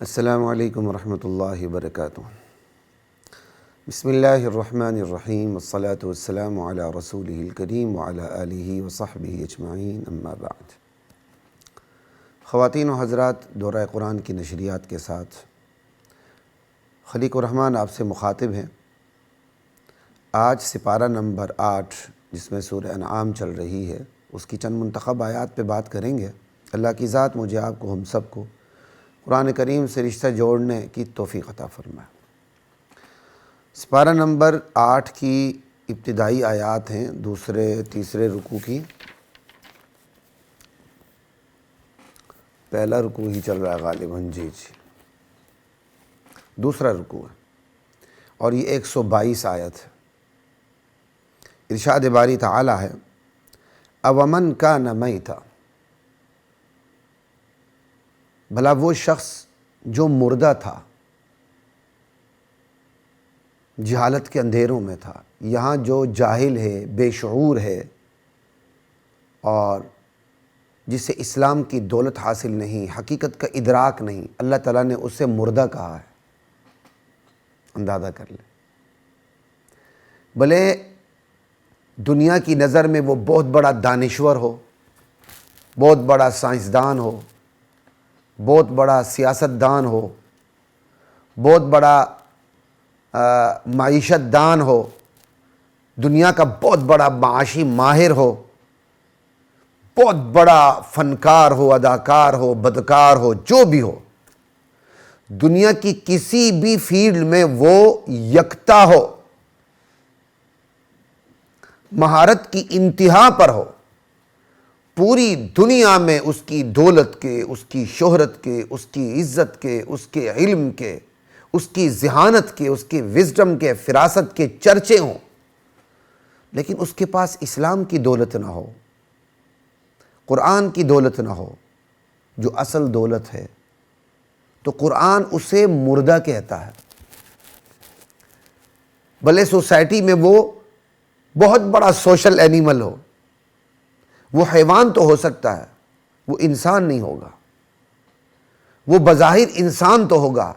السلام علیکم ورحمۃ اللہ وبرکاتہ۔ بسم اللہ الرحمن الرحیم، والصلاة والسلام علی رسولہ الکریم وعلی آلہ وصحبہ اجمعین، اما بعد۔ خواتین و حضرات، دورہ قرآن کی نشریات کے ساتھ خلیق الرحمن آپ سے مخاطب ہیں۔ آج سپارہ نمبر 8 جس میں سورہ انعام چل رہی ہے، اس کی چند منتخب آیات پہ بات کریں گے۔ اللہ کی ذات مجھے آپ کو، ہم سب کو قرآن کریم سے رشتہ جوڑنے کی توفیق عطا فرمائے۔ سپارہ نمبر 8 کی ابتدائی آیات ہیں، دوسرے تیسرے رکوع کی۔ پہلا رکوع ہی چل رہا ہے غالباً، جی دوسرا رکوع ہے، اور یہ 122 آیت ہے۔ ارشاد باری تعالی ہے، اومن کان میتا، بھلا وہ شخص جو مردہ تھا، جہالت کے اندھیروں میں تھا۔ یہاں جو جاہل ہے، بے شعور ہے، اور جسے اسلام کی دولت حاصل نہیں، حقیقت کا ادراک نہیں، اللہ تعالیٰ نے اسے مردہ کہا ہے۔ اندازہ کر لیں، بھلے دنیا کی نظر میں وہ بہت بڑا دانشور ہو، بہت بڑا سائنسدان ہو، بہت بڑا سیاستدان ہو، بہت بڑا معیشت دان ہو، دنیا کا بہت بڑا معاشی ماہر ہو، بہت بڑا فنکار ہو، اداکار ہو، بدکار ہو، جو بھی ہو، دنیا کی کسی بھی فیلڈ میں وہ یکتا ہو، مہارت کی انتہا پر ہو، پوری دنیا میں اس کی دولت کے، اس کی شہرت کے، اس کی عزت کے، اس کے علم کے، اس کی ذہانت کے، اس کے وزڈم کے، فراست کے چرچے ہوں، لیکن اس کے پاس اسلام کی دولت نہ ہو، قرآن کی دولت نہ ہو، جو اصل دولت ہے، تو قرآن اسے مردہ کہتا ہے۔ بھلے سوسائٹی میں وہ بہت بڑا سوشل اینیمل ہو، وہ حیوان تو ہو سکتا ہے، وہ انسان نہیں ہوگا۔ وہ بظاہر انسان تو ہوگا،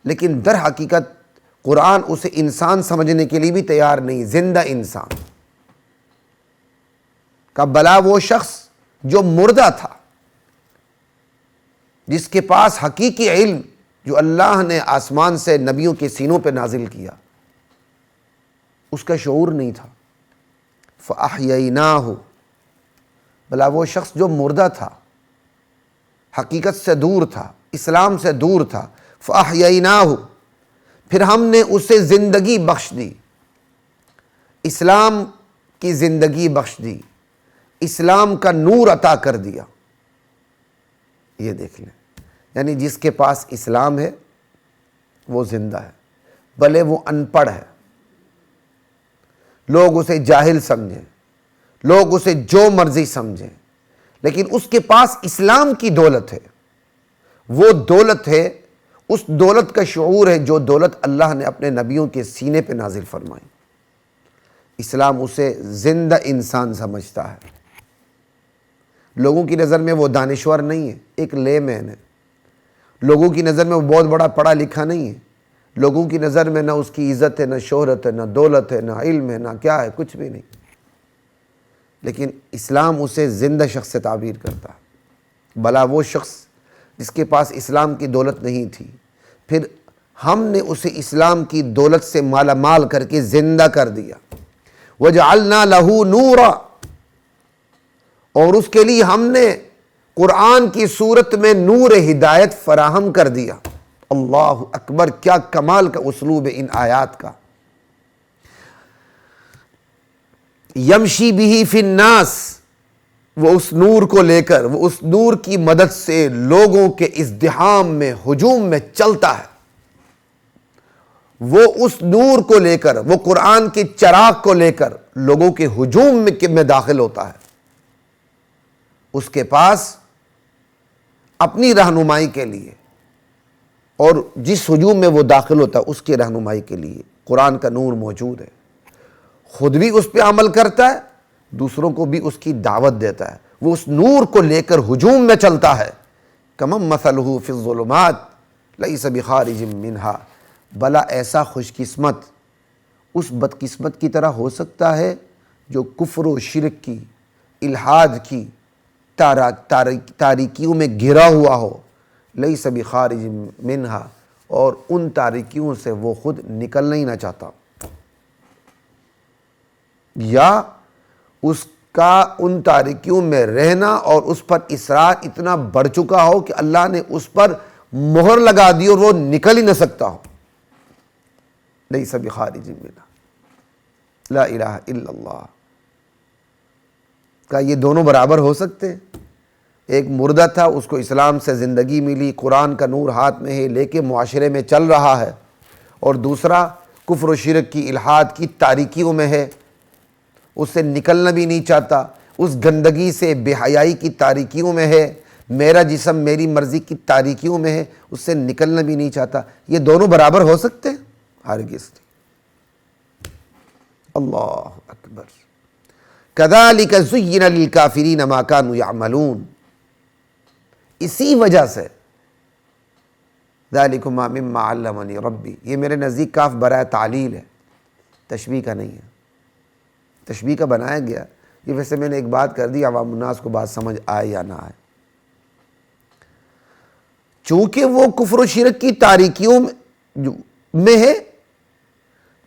لیکن در حقیقت قرآن اسے انسان سمجھنے کے لیے بھی تیار نہیں، زندہ انسان کا۔ بلا وہ شخص جو مردہ تھا، جس کے پاس حقیقی علم جو اللہ نے آسمان سے نبیوں کے سینوں پہ نازل کیا، اس کا شعور نہیں تھا۔ فَأَحْيَيْنَاهُ، بھلا وہ شخص جو مردہ تھا، حقیقت سے دور تھا، اسلام سے دور تھا، فَأَحْيَيْنَاهُ، پھر ہم نے اسے زندگی بخش دی، اسلام کی زندگی بخش دی، اسلام کا نور عطا کر دیا۔ یہ دیکھ لیں، یعنی جس کے پاس اسلام ہے وہ زندہ ہے، بھلے وہ ان پڑھ ہے، لوگ اسے جاہل سمجھیں، لوگ اسے جو مرضی سمجھیں، لیکن اس کے پاس اسلام کی دولت ہے۔ وہ دولت ہے، اس دولت کا شعور ہے جو دولت اللہ نے اپنے نبیوں کے سینے پہ نازل فرمائی۔ اسلام اسے زندہ انسان سمجھتا ہے۔ لوگوں کی نظر میں وہ دانشور نہیں ہے، ایک لے مین ہے۔ لوگوں کی نظر میں وہ بہت بڑا پڑھا لکھا نہیں ہے۔ لوگوں کی نظر میں نہ اس کی عزت ہے، نہ شہرت ہے، نہ دولت ہے، نہ علم ہے، نہ کیا ہے، کچھ بھی نہیں، لیکن اسلام اسے زندہ شخص سے تعبیر کرتا ہے۔ بھلا وہ شخص جس کے پاس اسلام کی دولت نہیں تھی، پھر ہم نے اسے اسلام کی دولت سے مالا مال کر کے زندہ کر دیا۔ وَجَعَلْنَا لَهُ نُورًا، اور اس کے لیے ہم نے قرآن کی صورت میں نور ہدایت فراہم کر دیا۔ اللہ اکبر، کیا کمال کا اسلوب ہے ان آیات کا۔ یمشی بہ فی الناس، وہ اس نور کو لے کر، وہ اس نور کی مدد سے لوگوں کے ازدحام میں، ہجوم میں چلتا ہے۔ وہ اس نور کو لے کر، وہ قرآن کے چراغ کو لے کر لوگوں کے ہجوم میں داخل ہوتا ہے۔ اس کے پاس اپنی رہنمائی کے لیے، اور جس ہجوم میں وہ داخل ہوتا ہے اس کی رہنمائی کے لیے قرآن کا نور موجود ہے۔ خود بھی اس پہ عمل کرتا ہے، دوسروں کو بھی اس کی دعوت دیتا ہے۔ وہ اس نور کو لے کر ہجوم میں چلتا ہے۔ کمم مثلہ فی الظلمات، لیس بخارج منہا، بلا ایسا خوش قسمت اس بدقسمت کی طرح ہو سکتا ہے جو کفر و شرک کی، الحاد کی تاریکیوں میں گھرا ہوا ہو، لیس بخارج منہا، اور ان تاریکیوں سے وہ خود نکلنا ہی نہ چاہتا، یا اس کا ان تاریکیوں میں رہنا اور اس پر اصرار اتنا بڑھ چکا ہو کہ اللہ نے اس پر مہر لگا دی اور وہ نکل ہی نہ سکتا ہو۔ لیس بخارج منہا، لا الہ الا اللہ۔ کیا یہ دونوں برابر ہو سکتے ہیں؟ ایک مردہ تھا، اس کو اسلام سے زندگی ملی، قرآن کا نور ہاتھ میں ہے لے کے معاشرے میں چل رہا ہے، اور دوسرا کفر و شرک کی، الحاد کی تاریکیوں میں ہے، اس سے نکلنا بھی نہیں چاہتا، اس گندگی سے، بے حیائی کی تاریکیوں میں ہے، میرا جسم میری مرضی کی تاریکیوں میں ہے، اس سے نکلنا بھی نہیں چاہتا۔ یہ دونوں برابر ہو سکتے ہیں؟ ہرگز نہیں۔ اللہ اکبر۔ کذالک زین للکافرین ما کانوا یعملون، اسی وجہ سے، ذالکم مما علمنی ربی، یہ میرے نزدیک کاف برائے تعلیل ہے، تشبیہ کا نہیں ہے، تشبیہ کا بنایا گیا۔ یہ ویسے میں نے ایک بات کر دی، عوام الناس کو بات سمجھ آئے یا نہ آئے، چونکہ وہ کفر و شرک کی تاریکیوں میں ہے،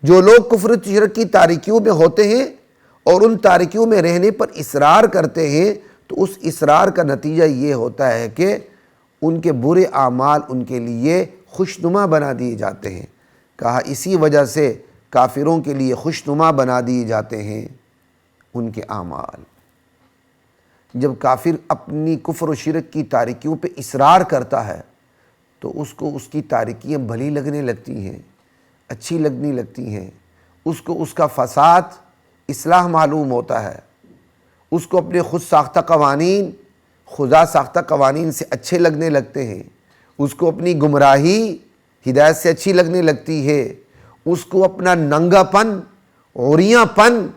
جو لوگ کفر و شرک کی تاریکیوں میں ہوتے ہیں اور ان تاریکیوں میں رہنے پر اصرار کرتے ہیں، تو اس اصرار کا نتیجہ یہ ہوتا ہے کہ ان کے برے اعمال ان کے لیے خوشنما بنا دیے جاتے ہیں۔ کہا اسی وجہ سے کافروں کے لیے خوشنما بنا دیے جاتے ہیں ان کے اعمال۔ جب کافر اپنی کفر و شرک کی تاریکیوں پہ اصرار کرتا ہے تو اس کو اس کی تاریکیاں بھلی لگنے لگتی ہیں، اچھی لگنے لگتی ہیں، اس کو اس کا فساد اصلاح معلوم ہوتا ہے، اس کو اپنے خود ساختہ قوانین، خدا ساختہ قوانین سے اچھے لگنے لگتے ہیں، اس کو اپنی گمراہی ہدایت سے اچھی لگنے لگتی ہے، اس کو اپنا ننگا پن، عریاں پن،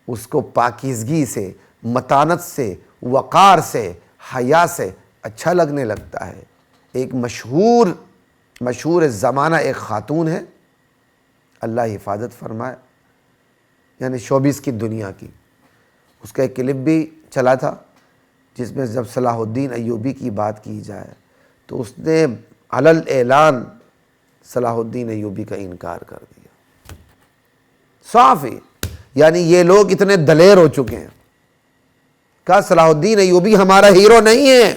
اس کو پاکیزگی سے، متانت سے، وقار سے، حیا سے اچھا لگنے لگتا ہے۔ ایک مشہور زمانہ ایک خاتون ہے، اللہ حفاظت فرمائے، یعنی شوبز کی دنیا کی، اس کا ایک کلپ بھی چلا تھا جس میں جب صلاح الدین ایوبی کی بات کی جائے تو اس نے علل اعلان صلاح الدین ایوبی کا انکار کر دیا، صاف ہی، یعنی یہ لوگ اتنے دلیر ہو چکے ہیں، کہا صلاح الدین ایوبی ہمارا ہیرو نہیں ہے۔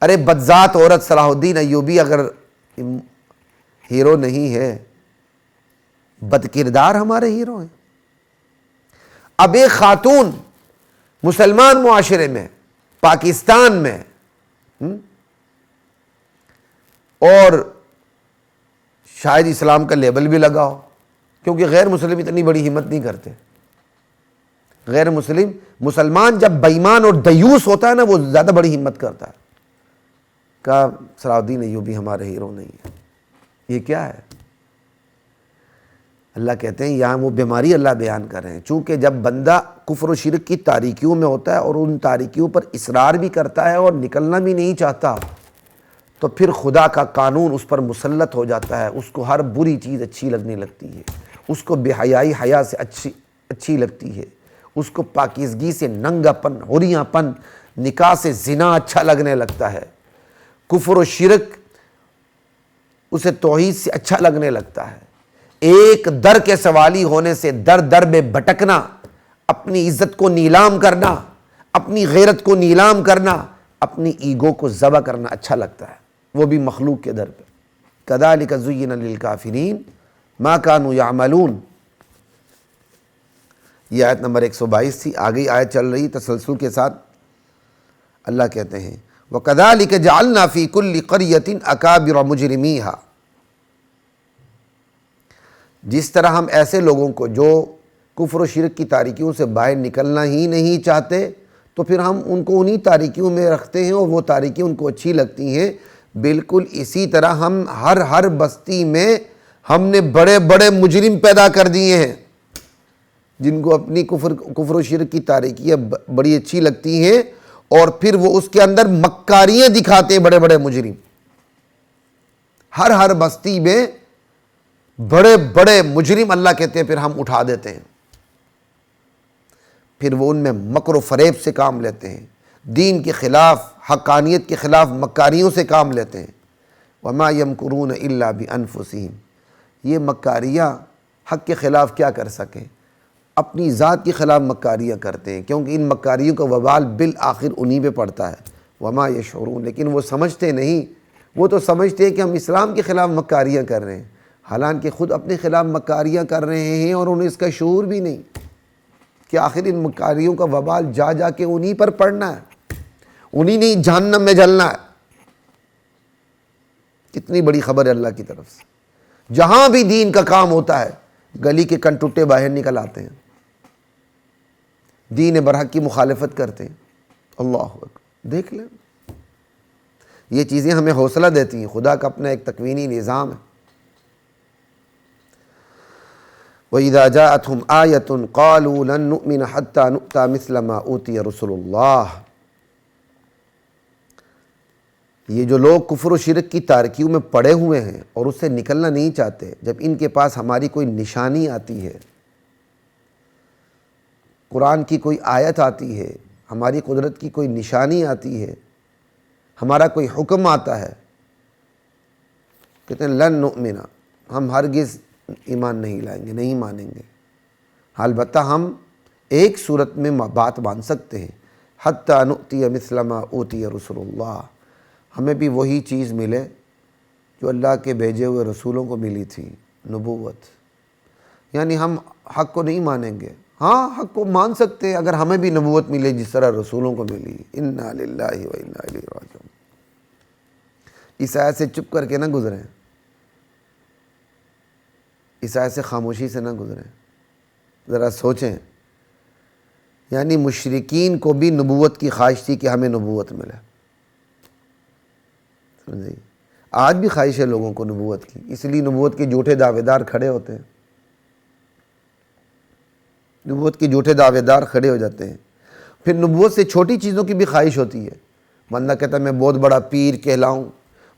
ارے بدذات عورت صلاح الدین ایوبی اگر ہیرو نہیں ہے، بد کردار ہمارے ہیرو ہیں۔ اب ایک خاتون مسلمان معاشرے میں، پاکستان میں، اور شاید اسلام کا لیبل بھی لگا ہو، کیونکہ غیر مسلم اتنی بڑی ہمت نہیں کرتے۔ غیر مسلمان جب بےایمان اور دیوس ہوتا ہے نا، وہ زیادہ بڑی ہمت کرتا ہے۔ کہا صلاح الدین ایوبی ہمارے ہیرو نہیں ہے۔ یہ کیا ہے؟ اللہ کہتے ہیں یہاں وہ بیماری اللہ بیان کر رہے ہیں، چونکہ جب بندہ کفر و شرک کی تاریکیوں میں ہوتا ہے اور ان تاریکیوں پر اصرار بھی کرتا ہے اور نکلنا بھی نہیں چاہتا، تو پھر خدا کا قانون اس پر مسلط ہو جاتا ہے، اس کو ہر بری چیز اچھی لگنے لگتی ہے، اس کو بے حیائی حیا سے اچھی لگتی ہے، اس کو پاکیزگی سے ننگا پن، عریاں پن، نکاح سے زنا اچھا لگنے لگتا ہے، کفر و شرک اسے توحید سے اچھا لگنے لگتا ہے۔ ایک در کے سوالی ہونے سے در در میں بھٹکنا، اپنی عزت کو نیلام کرنا، اپنی غیرت کو نیلام کرنا، اپنی ایگو کو ذبح کرنا اچھا لگتا ہے، وہ بھی مخلوق کے در پہ۔ کذالک زین للکافرین ما کانوا یعملون، یہ آیت نمبر 122 تھی۔ آگے آیت چل رہی تسلسل کے ساتھ، اللہ کہتے ہیں وَكَذَلِكَ جَعَلْنَا فِي كُلِّ قَرْيَةٍ أَكَابِرَ مُجْرِمِيهَا، جس طرح ہم ایسے لوگوں کو جو کفر و شرک کی تاریکیوں سے باہر نکلنا ہی نہیں چاہتے، تو پھر ہم ان کو انہی تاریکیوں میں رکھتے ہیں اور وہ تاریکیاں ان کو اچھی لگتی ہیں۔ بالکل اسی طرح ہم ہر بستی میں ہم نے بڑے بڑے مجرم پیدا کر دیے ہیں، جن کو اپنی کفر و شرک کی تاریکیاں بڑی اچھی لگتی ہیں، اور پھر وہ اس کے اندر مکاریاں دکھاتے ہیں بڑے بڑے مجرم. ہر بستی میں بڑے بڑے مجرم اللہ کہتے ہیں پھر ہم اٹھا دیتے ہیں. پھر وہ ان میں مکر و فریب سے کام لیتے ہیں، دین کے خلاف، حقانیت کے خلاف مکاریوں سے کام لیتے ہیں. وما یمکرون الا بانفسہم. یہ مکاریاں حق کے خلاف کیا کر سکیں؟ اپنی ذات کے خلاف مکاریاں کرتے ہیں، کیونکہ ان مکاریوں کا وبال بالآخر انہی پہ پڑتا ہے. وما یشعرون. لیکن وہ سمجھتے نہیں. وہ تو سمجھتے ہیں کہ ہم اسلام کے خلاف مکاریاں کر رہے ہیں، حالانکہ خود اپنے خلاف مکاریاں کر رہے ہیں اور انہیں اس کا شعور بھی نہیں کہ آخر ان مکاریوں کا وبال جا جا کے انہی پر پڑنا ہے، انہی نہیں جہنم میں جلنا ہے. کتنی بڑی خبر ہے اللہ کی طرف سے. جہاں بھی دین کا کام ہوتا ہے گلی کے کنٹوٹے باہر نکل آتے ہیں، دین برحق کی مخالفت کرتے ہیں. اللہ اکبر. دیکھ لیں، یہ چیزیں ہمیں حوصلہ دیتی ہیں. خدا کا اپنا ایک تکوینی نظام ہے. وَإِذَا جَاءَتْهُمْ آيَةٌ قَالُوا لَن نُؤْمِنَ حَتَّى نُؤْتَى مِثْلَ مَا أُوتِيَ رُسُلُ اللَّهِ. یہ جو لوگ کفر و شرک کی تاریکیوں میں پڑے ہوئے ہیں اور اس سے نکلنا نہیں چاہتے، جب ان کے پاس ہماری کوئی نشانی آتی ہے، قرآن کی کوئی آیت آتی ہے، ہماری قدرت کی کوئی نشانی آتی ہے، ہمارا کوئی حکم آتا ہے، کہتے ہیں لن نؤمن، ہم ہرگز ایمان نہیں لائیں گے، نہیں مانیں گے. البتہ ہم ایک صورت میں بات مان سکتے ہیں، حتی نؤتی مثل ما اوتی رسول اللہ. ہمیں بھی وہی چیز ملے جو اللہ کے بھیجے ہوئے رسولوں کو ملی تھی، نبوت. یعنی ہم حق کو نہیں مانیں گے، ہاں حق کو مان سکتے ہیں اگر ہمیں بھی نبوت ملے جس طرح رسولوں کو ملی. انا للہ و انا الیہ راجعون. اس آیت سے چپ کر کے نہ گزریں، اس آیت سے خاموشی سے نہ گزریں. ذرا سوچیں. یعنی مشرکین کو بھی نبوت کی خواہش تھی کہ ہمیں نبوت ملے. آج بھی خواہش ہے لوگوں کو نبوت کی، اس لیے نبوت کے جھوٹے دعوے دار کھڑے ہوتے ہیں، نبوت کے جھوٹے دعوے دار کھڑے ہو جاتے ہیں. پھر نبوت سے چھوٹی چیزوں کی بھی خواہش ہوتی ہے. بندہ کہتا ہے میں بہت بڑا پیر کہلاؤں،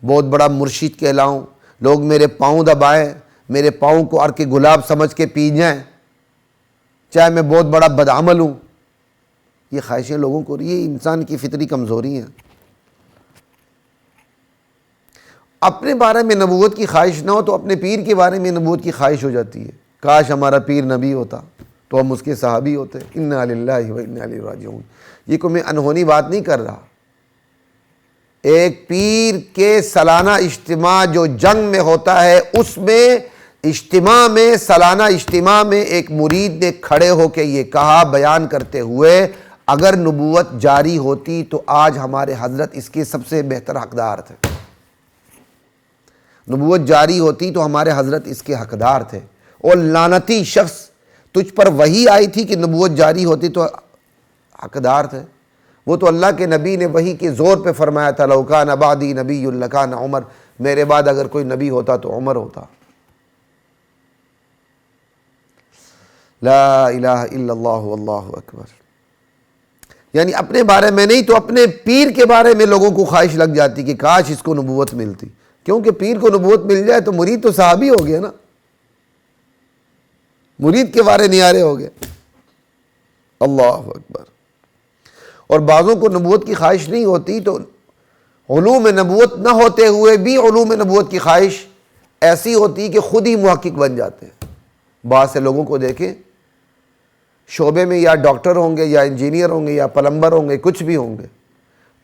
بہت بڑا مرشد کہلاؤں، لوگ میرے پاؤں دبائیں، میرے پاؤں کو عرق گلاب سمجھ کے پی جائیں، چاہے میں بہت بڑا بدعمل ہوں. یہ خواہشیں لوگوں کو، یہ انسان کی فطری کمزوری ہیں. اپنے بارے میں نبوت کی خواہش نہ ہو تو اپنے پیر کے بارے میں نبوت کی خواہش ہو جاتی ہے. کاش ہمارا پیر نبی ہوتا تو ہم اس کے صحابی ہوتے. انا للہ و انا الیہ راجعون. یہ کوئی میں انہونی بات نہیں کر رہا. ایک پیر کے سالانہ اجتماع جو جنگ میں ہوتا ہے، اس میں اجتماع میں، سالانہ اجتماع میں ایک مرید نے کھڑے ہو کے یہ کہا بیان کرتے ہوئے، اگر نبوت جاری ہوتی تو آج ہمارے حضرت اس کے سب سے بہتر حقدار تھے. نبوت جاری ہوتی تو ہمارے حضرت اس کے حقدار تھے. اور لعنتی شخص، تجھ پر وحی آئی تھی کہ نبوت جاری ہوتی تو حقدار تھے. وہ تو اللہ کے نبی نے وحی کے زور پہ فرمایا تھا لو کان بعدی نبی لکان عمر، میرے بعد اگر کوئی نبی ہوتا تو عمر ہوتا. لا الہ الا اللہ واللہ اکبر. یعنی اپنے بارے میں نہیں تو اپنے پیر کے بارے میں لوگوں کو خواہش لگ جاتی کہ کاش اس کو نبوت ملتی. کیونکہ پیر کو نبوت مل جائے تو مرید تو صحابی ہو گیا نا، مرید کے بارے نیارے ہو گئے. اللہ اکبر. اور بعضوں کو نبوت کی خواہش نہیں ہوتی تو علوم نبوت نہ ہوتے ہوئے بھی علوم نبوت کی خواہش ایسی ہوتی کہ خود ہی محقق بن جاتے ہیں. بعض سے لوگوں کو دیکھیں شعبے میں یا ڈاکٹر ہوں گے یا انجینئر ہوں گے یا پلمبر ہوں گے، کچھ بھی ہوں گے،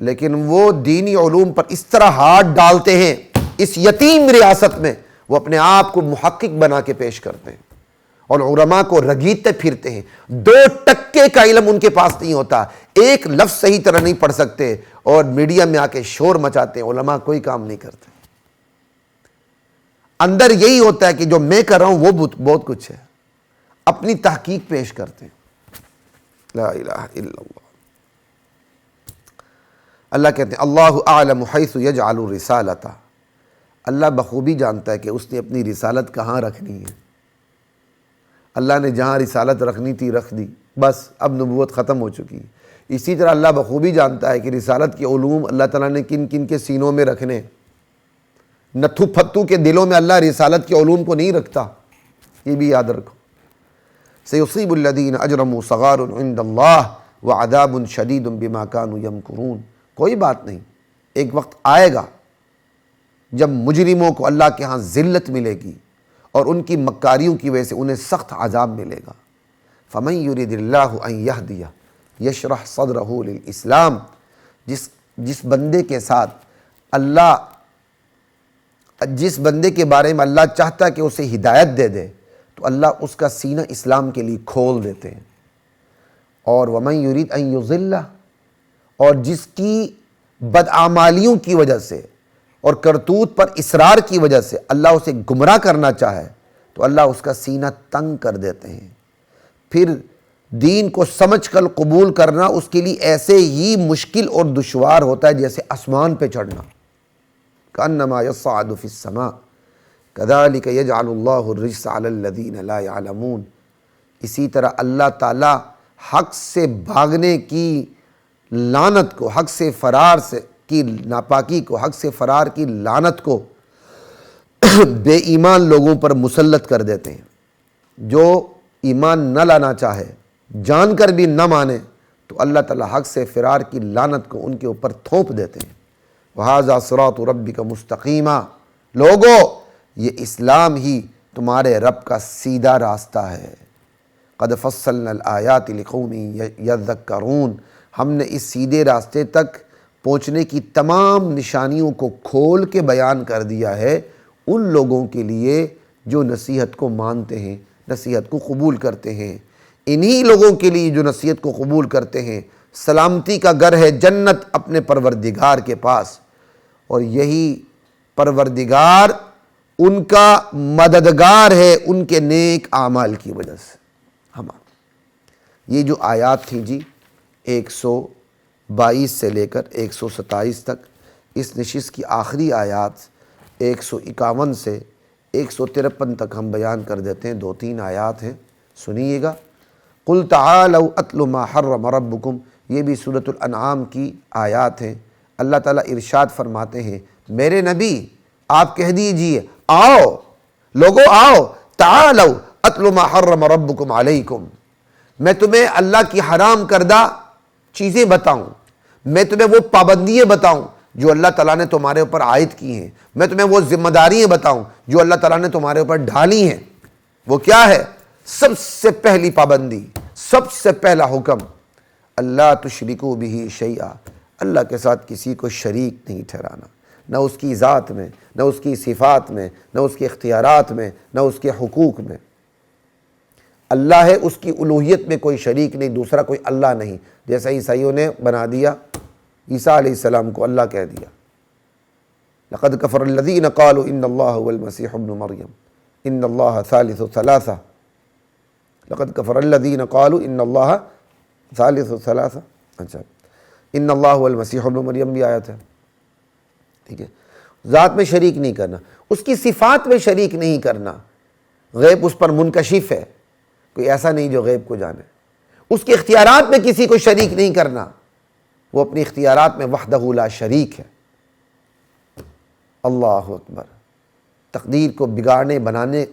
لیکن وہ دینی علوم پر اس طرح ہاتھ ڈالتے ہیں اس یتیم ریاست میں، وہ اپنے آپ کو محقق بنا کے پیش کرتے ہیں اور علماء کو رگیتے پھرتے ہیں. 2% کا علم ان کے پاس نہیں ہوتا، ایک لفظ صحیح طرح نہیں پڑھ سکتے اور میڈیا میں آ کے شور مچاتے ہیں. علماء کوئی کام نہیں کرتے. اندر یہی ہوتا ہے کہ جو میں کر رہا ہوں وہ بہت کچھ ہے. اپنی تحقیق پیش کرتے ہیں. لا الہ الا اللہ. اللہ کہتے ہیں اللہ اعلم حیث یجعل رسالتہ. اللہ بخوبی جانتا ہے کہ اس نے اپنی رسالت کہاں رکھنی ہے. اللہ نے جہاں رسالت رکھنی تھی رکھ دی، بس اب نبوت ختم ہو چکی. اسی طرح اللہ بخوبی جانتا ہے کہ رسالت کے علوم اللہ تعالیٰ نے کن کن کے سینوں میں رکھنے. نتھو پھتو کے دلوں میں اللہ رسالت کے علوم کو نہیں رکھتا، یہ بھی یاد رکھو. سیصیب الذین اجرموا صغار عند اللہ وعذاب شدید بما كانوا یمکرون. کوئی بات نہیں، ایک وقت آئے گا جب مجرموں کو اللہ کے ہاں ذلت ملے گی اور ان کی مکاریوں کی وجہ سے انہیں سخت عذاب ملے گا. فمن یرید اللہ ان یہدیہ یشرح صدرہ للاسلام. جس بندے کے ساتھ اللہ، جس بندے کے بارے میں اللہ چاہتا ہے کہ اسے ہدایت دے دے تو اللہ اس کا سینہ اسلام کے لیے کھول دیتے ہیں. اور ومن یرید ان یضلہ، اور جس کی بدعمالیوں کی وجہ سے اور کرتوت پر اصرار کی وجہ سے اللہ اسے گمراہ کرنا چاہے تو اللہ اس کا سینہ تنگ کر دیتے ہیں. پھر دین کو سمجھ کر قبول کرنا اس کے لیے ایسے ہی مشکل اور دشوار ہوتا ہے جیسے آسمان پہ چڑھنا. کأنما یصعد فی السماء کذالک یجعل اللہ الرجس علی الذین لا یعلمون. اسی طرح اللہ تعالیٰ حق سے بھاگنے کی لعنت کو، حق سے فرار سے کی ناپاکی کو، حق سے فرار کی لعنت کو بے ایمان لوگوں پر مسلط کر دیتے ہیں. جو ایمان نہ لانا چاہے، جان کر بھی نہ مانے، تو اللہ تعالیٰ حق سے فرار کی لعنت کو ان کے اوپر تھوپ دیتے ہیں. وَهَذَا صِرَاطُ رَبِّكَ مُسْتَقِيمًا. لوگو، یہ اسلام ہی تمہارے رب کا سیدھا راستہ ہے. قَدْ فَصَّلْنَا الْآيَاتِ لِقَوْمٍ يَذَّكَّرُونَ. ہم نے اس سیدھے راستے تک پہنچنے کی تمام نشانیوں کو کھول کے بیان کر دیا ہے ان لوگوں کے لیے جو نصیحت کو مانتے ہیں، نصیحت کو قبول کرتے ہیں. انہی لوگوں کے لیے جو نصیحت کو قبول کرتے ہیں سلامتی کا گھر ہے جنت اپنے پروردگار کے پاس، اور یہی پروردگار ان کا مددگار ہے ان کے نیک اعمال کی وجہ سے. یہ جو آیات تھیں جی 122 سے لے کر 127 تک، اس نشست کی آخری آیات 151 سے 153 تک ہم بیان کر دیتے ہیں. 2-3 آیات ہیں، سنیے گا. قُلْ تَعَالَوْا أَتْلُ مَا حَرَّمَ رَبُّكُمْ. یہ بھی سورۃ الانعام کی آیات ہیں. اللہ تعالیٰ ارشاد فرماتے ہیں، میرے نبی آپ کہہ دیجئے، آؤ لوگو آؤ، تعالوا اتل ما حرم ربکم علیکم. میں تمہیں اللہ کی حرام کردہ چیزیں بتاؤں، میں تمہیں وہ پابندیاں بتاؤں جو اللہ تعالیٰ نے تمہارے اوپر عائد کی ہیں، میں تمہیں وہ ذمہ داریاں بتاؤں جو اللہ تعالیٰ نے تمہارے اوپر ڈھالی ہیں. وہ کیا ہے؟ سب سے پہلی پابندی، سب سے پہلا حکم، اللہ تشرکوا بہ شیئا. اللہ کے ساتھ کسی کو شریک نہیں ٹھہرانا، نہ اس کی ذات میں، نہ اس کی صفات میں، نہ اس کے اختیارات میں، نہ اس کے حقوق میں. اللہ ہے، اس کی الوہیت میں کوئی شریک نہیں، دوسرا کوئی اللہ نہیں. جیسا عیسائیوں نے بنا دیا عیسیٰ علیہ السلام کو اللہ کہہ دیا. لقد کفر الذین قالوا ان اللہ هو المسیح ابن مریم ان اللہ ثالث ثلاثہ. لقد کفر الذین قالوا ان اللہ ثالث ثلاثہ. اچھا، ان اللہ هو المسیح ابن مریم بھی آیت ہے. ٹھیک ہے، ذات میں شریک نہیں کرنا، اس کی صفات میں شریک نہیں کرنا. غیب اس پر منکشف ہے، کوئی ایسا نہیں جو غیب کو جانے. اس کے اختیارات میں کسی کو شریک نہیں کرنا، وہ اپنی اختیارات میں وحدہ لا شریک ہے. اللہ اکبر. تقدیر کو بگاڑنے بنانے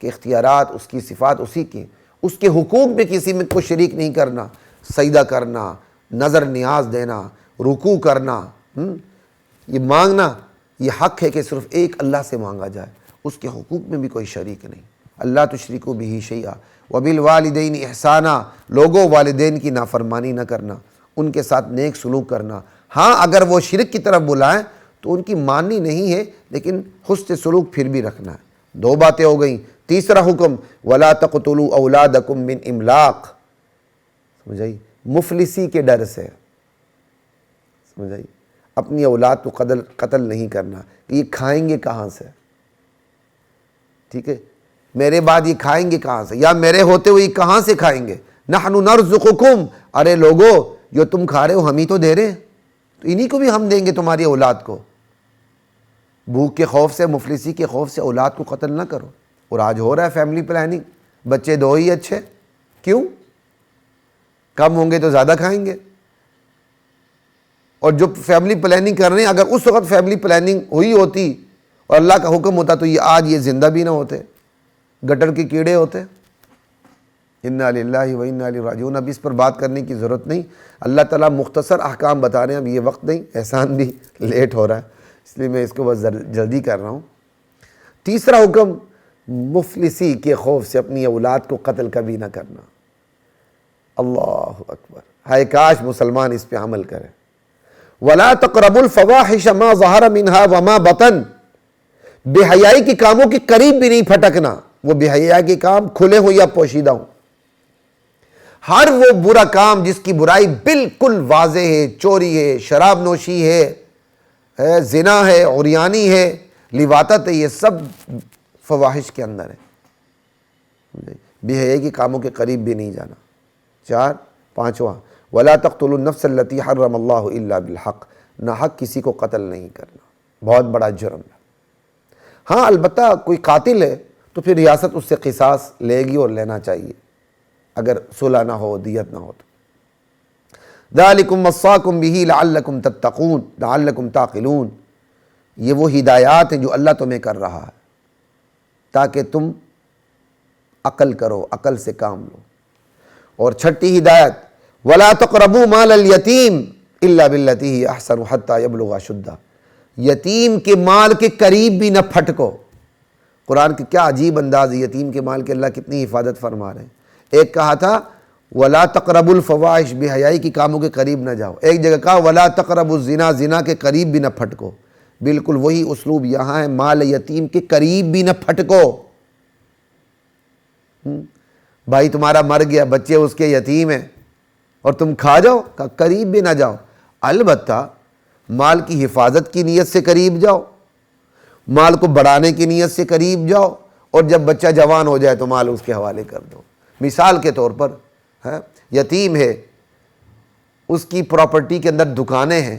کے اختیارات اس کی، صفات اسی کی. اس کے حقوق میں کسی میں کو شریک نہیں کرنا. سجدہ کرنا، نظر نیاز دینا، رکوع کرنا، یہ مانگنا، یہ حق ہے کہ صرف ایک اللہ سے مانگا جائے. اس کے حقوق میں بھی کوئی شریک نہیں. اللہ تشرکوا بہ شیئا وبالوالدین احسانا. لوگوں، والدین کی نافرمانی نہ کرنا، ان کے ساتھ نیک سلوک کرنا. ہاں اگر وہ شرک کی طرف بلائیں تو ان کی ماننی نہیں ہے، لیکن حسن سلوک پھر بھی رکھنا ہے. 2 باتیں ہو گئیں. تیسرا حکم ولا تقتلوا اولادکم من املاق. سمجھائی؟ مفلسی کے ڈر سے. سمجھائی؟ اپنی اولاد کو قتل نہیں کرنا کہ یہ کھائیں گے کہاں سے. ٹھیک ہے، میرے بعد یہ کھائیں گے کہاں سے، یا میرے ہوتے ہوئے یہ کہاں سے کھائیں گے. نحن نرزقکم. ارے لوگو، جو تم کھا رہے ہو ہم ہی تو دے رہے ہیں، تو انہی کو بھی ہم دیں گے تمہاری اولاد کو. بھوک کے خوف سے، مفلسی کے خوف سے اولاد کو قتل نہ کرو. اور آج ہو رہا ہے فیملی پلاننگ، بچے 2 ہی اچھے. کیوں؟ کم ہوں گے تو زیادہ کھائیں گے. اور جو فیملی پلاننگ کر رہے ہیں، اگر اس وقت فیملی پلاننگ ہوئی ہوتی اور اللہ کا حکم ہوتا تو یہ آج یہ زندہ بھی نہ ہوتے، گٹر کے کیڑے ہوتے. انا للہ و انا الیہ راجعون. اب اس پر بات کرنے کی ضرورت نہیں. اللہ تعالیٰ مختصر احکام بتا رہے ہیں. اب یہ وقت نہیں، احسان بھی لیٹ ہو رہا ہے، اس لیے میں اس کو بس جلدی کر رہا ہوں. تیسرا حکم، مفلسی کے خوف سے اپنی اولاد کو قتل کبھی نہ کرنا. اللہ اکبر. ہائے کاش مسلمان اس پہ عمل کرے. وَلَا تَقْرَبُوا الْفَوَاحِشَ مَا ظَهَرَ مِنْهَا وَمَا بَطَنَ. بے حیائی کے کاموں کے قریب بھی نہیں پھٹکنا. وہ بے حیائی کے کام کھلے ہوں یا پوشیدہ ہوں. ہر وہ برا کام جس کی برائی بالکل واضح ہے، چوری ہے، شراب نوشی ہے، زنا ہے، عریانی ہے، لواطت ہے، یہ سب فواحش کے اندر ہے. بے حیائی کے کاموں کے قریب بھی نہیں جانا. پانچواں، وَلَا تَقْتُلُوا النَّفْسَ الَّتِي حَرَّمَ اللَّهُ إِلَّا بِالْحَقِّ. ناحق کسی کو قتل نہیں کرنا، بہت بڑا جرم ہے. ہاں البتہ کوئی قاتل ہے تو پھر ریاست اس سے قصاص لے گی اور لینا چاہیے اگر صلح نہ ہو، دیت نہ ہو تو. ذَلِكُمْ وَصَّاكُمْ بِهِ لَعَلَّكُمْ تَتَّقُونَ لَعَلَّكُمْ تَعْقِلُونَ. یہ وہ ہدایات ہیں جو اللہ تمہیں کر رہا ہے تاکہ تم عقل کرو، عقل سے کام لو. اور چھٹی ہدایت، وَلَا تَقْرَبُوا مَالَ الْيَتِيمِ إِلَّا بِالَّتِي هِيَ أَحْسَنُ حَتَّى يَبْلُغَ أَشُدَّهُ. یتیم کے مال کے قریب بھی نہ پھٹکو. قرآن کے کیا عجیب انداز ہے، یتیم کے مال کے اللہ کتنی حفاظت فرما رہے ہیں. ایک کہا تھا وَلَا تَقْرَبُوا الْفَوَاحِشَ، بے حیائی کے کاموں کے قریب نہ جاؤ. ایک جگہ کہا وَلَا تَقْرَبُوا الزِّنَا، زنا کے قریب بھی نہ پھٹکو. بالکل وہی اسلوب یہاں ہے، مال یتیم کے قریب بھی نہ پھٹکو. بھائی تمہارا مر گیا، بچے اس کے یتیم ہیں اور تم کھا جاؤ، قریب بھی نہ جاؤ. البتہ مال کی حفاظت کی نیت سے قریب جاؤ، مال کو بڑھانے کی نیت سے قریب جاؤ، اور جب بچہ جوان ہو جائے تو مال اس کے حوالے کر دو. مثال کے طور پر یتیم ہے، اس کی پراپرٹی کے اندر دکانیں ہیں،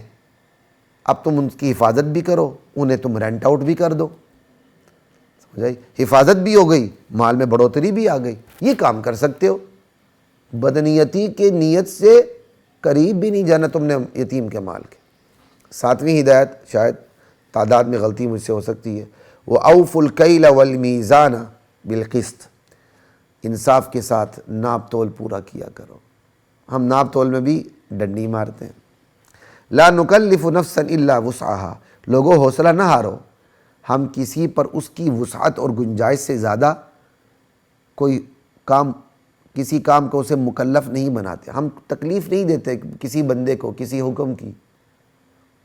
اب تم ان کی حفاظت بھی کرو، انہیں تم رینٹ آؤٹ بھی کر دو. سمجھائی؟ حفاظت بھی ہو گئی، مال میں بڑھوتری بھی آ گئی. یہ کام کر سکتے ہو. بدنیتی کے نیت سے قریب بھی نہیں جانا تم نے یتیم کے مال کے. ساتویں ہدایت، شاید تعداد میں غلطی مجھ سے ہو سکتی ہے، وَأَوْفُوا الْكَيْلَ وَالْمِيزَانَ بِالْقِسْطِ. انصاف کے ساتھ ناپ تول پورا کیا کرو. ہم ناپ تول میں بھی ڈنڈی مارتے ہیں. لا نکلف نفسا الا وسعها. لوگوں حوصلہ نہ ہارو، ہم کسی پر اس کی وسعت اور گنجائش سے زیادہ کوئی کام، کسی کام کو اسے مکلف نہیں بناتے. ہم تکلیف نہیں دیتے کسی بندے کو کسی حکم کی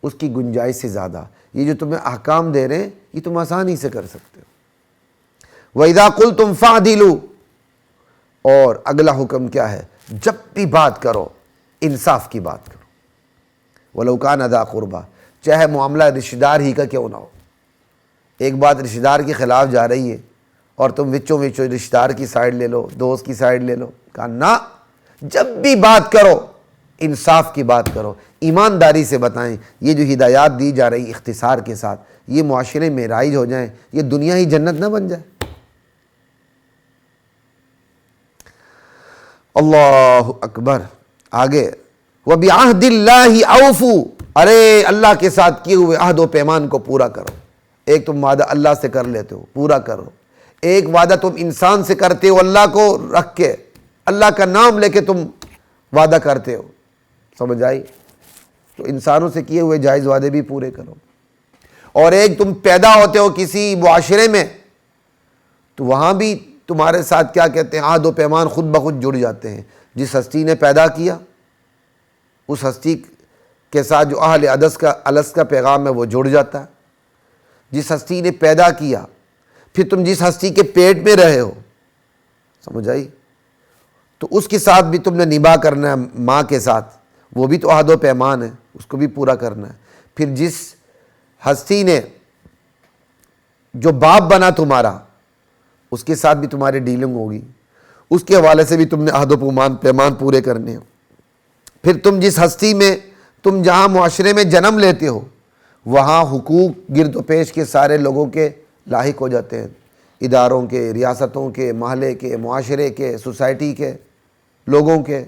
اس کی گنجائش سے زیادہ. یہ جو تمہیں احکام دے رہے ہیں یہ تم آسانی سے کر سکتے ہو. وَإِذَا قُلْتُمْ فَعْدِلُوا. اور اگلا حکم کیا ہے؟ جب بھی بات کرو انصاف کی بات کرو. وَلَوْ كَانَ ذَا قُرْبَىٰ. چاہے معاملہ رشتہ دار ہی کا کیوں نہ ہو. ایک بات رشتہ دار کے خلاف جا رہی ہے اور تم وچوں رشتہ دار کی سائیڈ لے لو، دوست کی سائیڈ لے لو. کہا نہ، جب بھی بات کرو انصاف کی بات کرو، ایمانداری سے بتائیں. یہ جو ہدایات دی جا رہی اختصار کے ساتھ، یہ معاشرے میں رائج ہو جائیں، یہ دنیا ہی جنت نہ بن جائے. اللہ اکبر. آگے وَبِعَهْدِ اللَّهِ أَوْفُوا. ارے اللہ کے ساتھ کیے ہوئے عہد و پیمان کو پورا کرو. ایک تم وعدہ اللہ سے کر لیتے ہو، پورا کرو. ایک وعدہ تم انسان سے کرتے ہو اللہ کو رکھ کے، اللہ کا نام لے کے تم وعدہ کرتے ہو. سمجھ آئی؟ تو انسانوں سے کیے ہوئے جائز وعدے بھی پورے کرو. اور ایک تم پیدا ہوتے ہو کسی معاشرے میں تو وہاں بھی تمہارے ساتھ کیا کہتے ہیں، عہد و پیمان خود بخود جڑ جاتے ہیں. جس ہستی نے پیدا کیا اس ہستی کے ساتھ جو اہل الس کا پیغام ہے وہ جڑ جاتا ہے. جس ہستی نے پیدا کیا، پھر تم جس ہستی کے پیٹ میں رہے ہو، سمجھ آئی، تو اس کے ساتھ بھی تم نے نباہ کرنا ہے. ماں کے ساتھ وہ بھی تو عہد و پیمان ہے، اس کو بھی پورا کرنا ہے. پھر جس ہستی نے جو باپ بنا تمہارا، اس کے ساتھ بھی تمہاری ڈیلنگ ہوگی، اس کے حوالے سے بھی تم نے عہد و پیمان پورے کرنے ہیں. پھر تم جس ہستی میں، تم جہاں معاشرے میں جنم لیتے ہو، وہاں حقوق گرد و پیش کے سارے لوگوں کے لاحق ہو جاتے ہیں، اداروں کے، ریاستوں کے، محلے کے، معاشرے کے، سوسائٹی کے، لوگوں کے.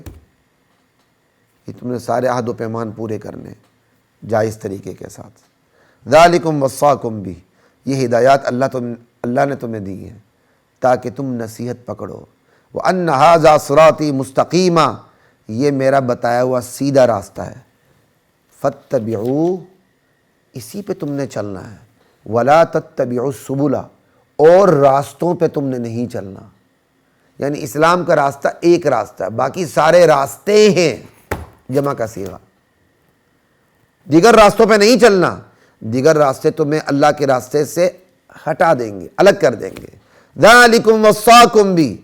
یہ تم نے سارے عہد و پیمان پورے کرنے جائز طریقے کے ساتھ۔ ذالکم وصاکم بھی، یہ ہدایات اللہ نے تمہیں دی ہیں تاکہ تم نصیحت پکڑو۔ وَأَنَّ هَذَا صِرَاطِي مُسْتَقِيمًا، یہ میرا بتایا ہوا سیدھا راستہ ہے۔ فَاتَّبِعُوا، اسی پہ تم نے چلنا ہے۔ وَلَا تَتَّبِعُوا السُّبُلَ، اور راستوں پہ تم نے نہیں چلنا۔ یعنی اسلام کا راستہ ایک راستہ ہے، باقی سارے راستے ہیں، جمع کا صیغہ۔ دیگر راستوں پہ نہیں چلنا، دیگر راستے تمہیں اللہ کے راستے سے ہٹا دیں گے، الگ کر دیں گے۔ ذالکم وصاکم بھی،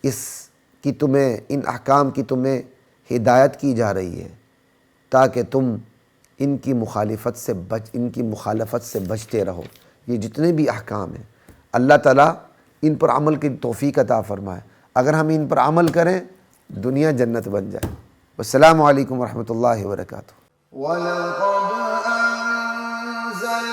اس کی تمہیں، ان احکام کی تمہیں ہدایت کی جا رہی ہے تاکہ تم ان کی مخالفت سے بچتے رہو۔ یہ جتنے بھی احکام ہیں اللہ تعالیٰ ان پر عمل کی توفیق عطا فرمائے۔ اگر ہم ان پر عمل کریں دنیا جنت بن جائے۔ السلام علیکم ورحمۃ اللہ وبرکاتہ۔ وَلَقَدْ أَنزَلْنَا